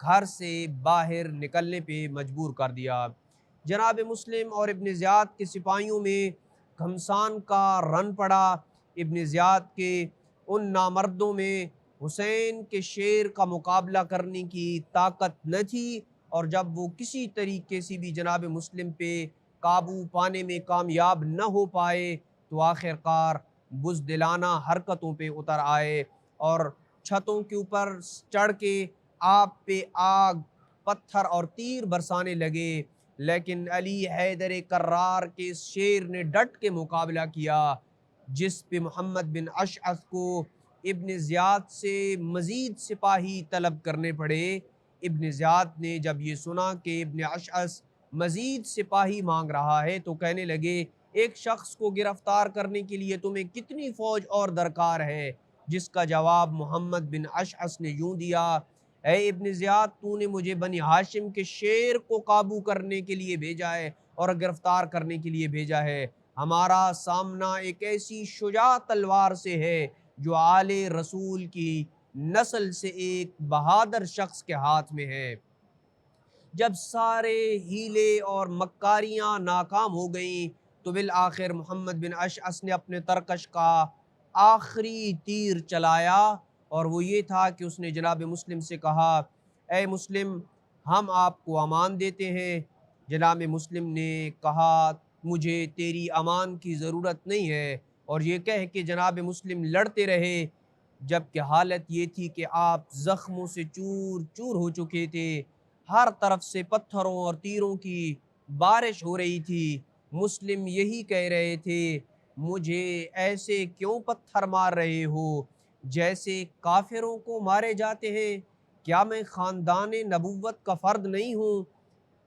گھر سے باہر نکلنے پہ مجبور کر دیا۔ جناب مسلم اور ابن زیاد کے سپاہیوں میں گھمسان کا رن پڑا۔ ابن زیاد کے ان نامردوں میں حسین کے شیر کا مقابلہ کرنے کی طاقت نہ تھی، اور جب وہ کسی طریقے سے بھی جناب مسلم پہ قابو پانے میں کامیاب نہ ہو پائے تو آخر کار بزدلانہ حرکتوں پہ اتر آئے اور چھتوں کے اوپر چڑھ کے آپ پہ آگ، پتھر اور تیر برسانے لگے، لیکن علی حیدر کرار کے اس شیر نے ڈٹ کے مقابلہ کیا، جس پہ محمد بن اشعث کو ابن زیاد سے مزید سپاہی طلب کرنے پڑے۔ ابن زیاد نے جب یہ سنا کہ ابن اشعث مزید سپاہی مانگ رہا ہے تو کہنے لگے، ایک شخص کو گرفتار کرنے کے لیے تمہیں کتنی فوج اور درکار ہے؟ جس کا جواب محمد بن اشعث نے یوں دیا، اے ابن زیاد، تو نے مجھے بنی ہاشم کے شیر کو قابو کرنے کے لیے بھیجا ہے اور گرفتار کرنے کے لیے بھیجا ہے۔ ہمارا سامنا ایک ایسی شجاع تلوار سے ہے جو آل رسول کی نسل سے ایک بہادر شخص کے ہاتھ میں ہے۔ جب سارے ہیلے اور مکاریاں ناکام ہو گئیں تو بالآخر محمد بن اشعث نے اپنے ترکش کا آخری تیر چلایا، اور وہ یہ تھا کہ اس نے جناب مسلم سے کہا، اے مسلم، ہم آپ کو امان دیتے ہیں۔ جناب مسلم نے کہا، مجھے تیری امان کی ضرورت نہیں ہے، اور یہ کہہ کہ جناب مسلم لڑتے رہے، جبکہ حالت یہ تھی کہ آپ زخموں سے چور چور ہو چکے تھے، ہر طرف سے پتھروں اور تیروں کی بارش ہو رہی تھی۔ مسلم یہی کہہ رہے تھے، مجھے ایسے کیوں پتھر مار رہے ہو جیسے کافروں کو مارے جاتے ہیں؟ کیا میں خاندان نبوت کا فرد نہیں ہوں؟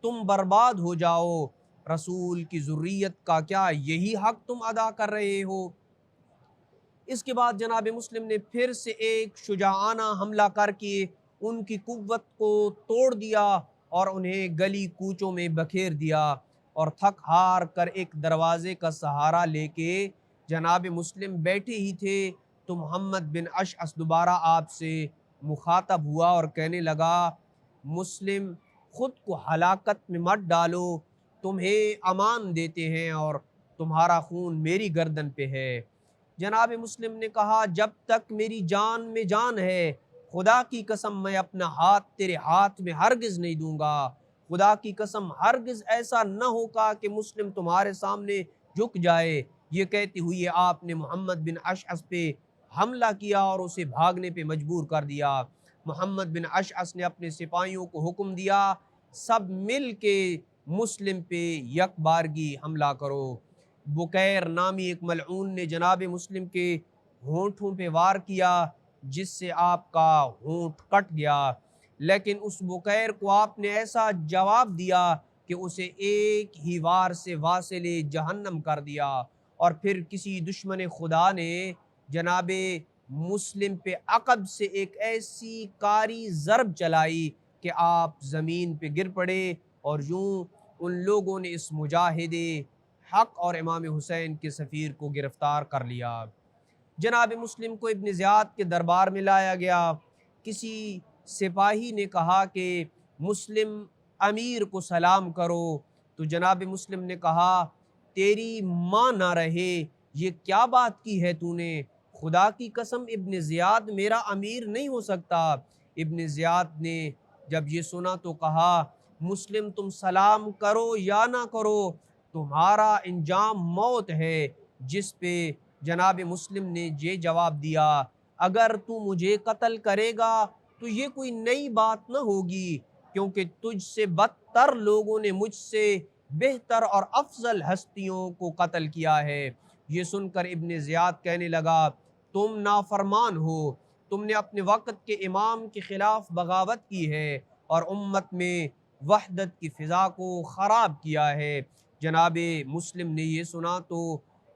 تم برباد ہو جاؤ، رسول کی ذریت کا کیا یہی حق تم ادا کر رہے ہو؟ اس کے بعد جناب مسلم نے پھر سے ایک شجاعانہ حملہ کر کے ان کی قوت کو توڑ دیا اور انہیں گلی کوچوں میں بکھیر دیا، اور تھک ہار کر ایک دروازے کا سہارا لے کے جناب مسلم بیٹھے ہی تھے تو محمد بن اشعث دوبارہ آپ سے مخاطب ہوا اور کہنے لگا، مسلم، خود کو ہلاکت میں مت ڈالو، تمہیں امان دیتے ہیں اور تمہارا خون میری گردن پہ ہے۔ جناب مسلم نے کہا، جب تک میری جان میں جان ہے، خدا کی قسم میں اپنا ہاتھ تیرے ہاتھ میں ہرگز نہیں دوں گا۔ خدا کی قسم ہرگز ایسا نہ ہوگا کہ مسلم تمہارے سامنے جھک جائے۔ یہ کہتے ہوئے آپ نے محمد بن اشعث پہ حملہ کیا اور اسے بھاگنے پہ مجبور کر دیا۔ محمد بن اشعث نے اپنے سپاہیوں کو حکم دیا، سب مل کے مسلم پہ یک بارگی حملہ کرو۔ بکیر نامی ایک ملعون نے جناب مسلم کے ہونٹوں پہ وار کیا، جس سے آپ کا ہونٹ کٹ گیا، لیکن اس بکیر کو آپ نے ایسا جواب دیا کہ اسے ایک ہی وار سے واصل جہنم کر دیا، اور پھر کسی دشمن خدا نے جناب مسلم پہ عقب سے ایک ایسی کاری ضرب چلائی کہ آپ زمین پہ گر پڑے، اور یوں ان لوگوں نے اس مجاہد حق اور امام حسین کے سفیر کو گرفتار کر لیا۔ جناب مسلم کو ابن زیاد کے دربار میں لایا گیا۔ کسی سپاہی نے کہا کہ مسلم امیر کو سلام کرو، تو جناب مسلم نے کہا، تیری ماں نہ رہے، یہ کیا بات کی ہے تو نے؟ خدا کی قسم ابن زیاد میرا امیر نہیں ہو سکتا۔ ابن زیاد نے جب یہ سنا تو کہا، مسلم، تم سلام کرو یا نہ کرو، تمہارا انجام موت ہے۔ جس پہ جناب مسلم نے یہ جواب دیا، اگر تو مجھے قتل کرے گا تو یہ کوئی نئی بات نہ ہوگی، کیونکہ تجھ سے بدتر لوگوں نے مجھ سے بہتر اور افضل ہستیوں کو قتل کیا ہے۔ یہ سن کر ابن زیاد کہنے لگا، تم نافرمان ہو، تم نے اپنے وقت کے امام کے خلاف بغاوت کی ہے اور امت میں وحدت کی فضا کو خراب کیا ہے۔ جناب مسلم نے یہ سنا تو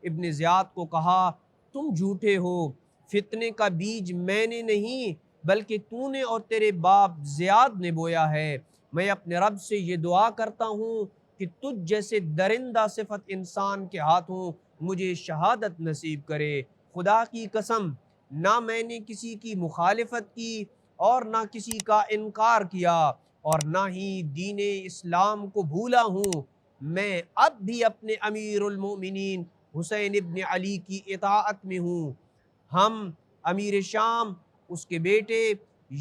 ابن زیاد کو کہا، تم جھوٹے ہو، فتنے کا بیج میں نے نہیں بلکہ تو نے اور تیرے باپ زیاد نے بویا ہے۔ میں اپنے رب سے یہ دعا کرتا ہوں کہ تجھ جیسے درندہ صفت انسان کے ہاتھوں مجھے شہادت نصیب کرے۔ خدا کی قسم، نہ میں نے کسی کی مخالفت کی اور نہ کسی کا انکار کیا اور نہ ہی دین اسلام کو بھولا ہوں۔ میں اب بھی اپنے امیر المومنین حسین ابن علی کی اطاعت میں ہوں۔ ہم امیر شام، اس کے بیٹے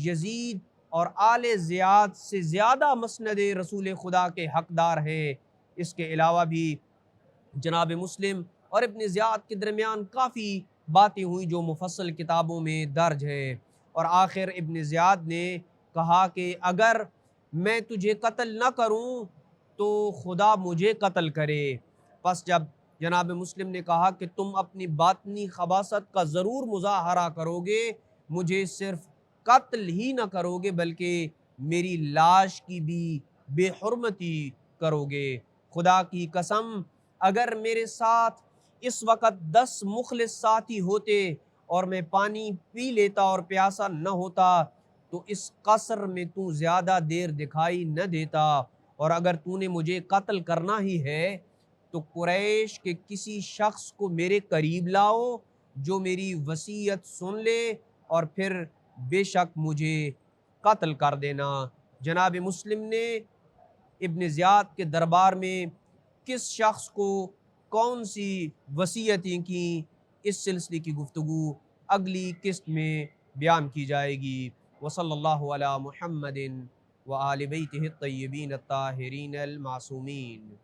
یزید اور آل زیاد سے زیادہ مسند رسول خدا کے حقدار ہیں۔ اس کے علاوہ بھی جناب مسلم اور ابن زیاد کے درمیان کافی باتیں ہوئیں جو مفصل کتابوں میں درج ہے۔ اور آخر ابن زیاد نے کہا کہ اگر میں تجھے قتل نہ کروں تو خدا مجھے قتل کرے۔ پس جب جناب مسلم نے کہا کہ تم اپنی باطنی خباثت کا ضرور مظاہرہ کرو گے، مجھے صرف قتل ہی نہ کرو گے بلکہ میری لاش کی بھی بے حرمتی کرو گے، خدا کی قسم اگر میرے ساتھ اس وقت 10 مخلص ساتھی ہوتے اور میں پانی پی لیتا اور پیاسا نہ ہوتا تو اس قصر میں تو زیادہ دیر دکھائی نہ دیتا، اور اگر تو نے مجھے قتل کرنا ہی ہے تو قریش کے کسی شخص کو میرے قریب لاؤ جو میری وصیت سن لے اور پھر بے شک مجھے قتل کر دینا۔ جناب مسلم نے ابن زیاد کے دربار میں کس شخص کو کون سی وصیتیں کی، اس سلسلے کی گفتگو اگلی قسط میں بیان کی جائے گی۔ وصلی اللہ علی محمد وآل بیتہ الطیبین الطاہرین المعصومین۔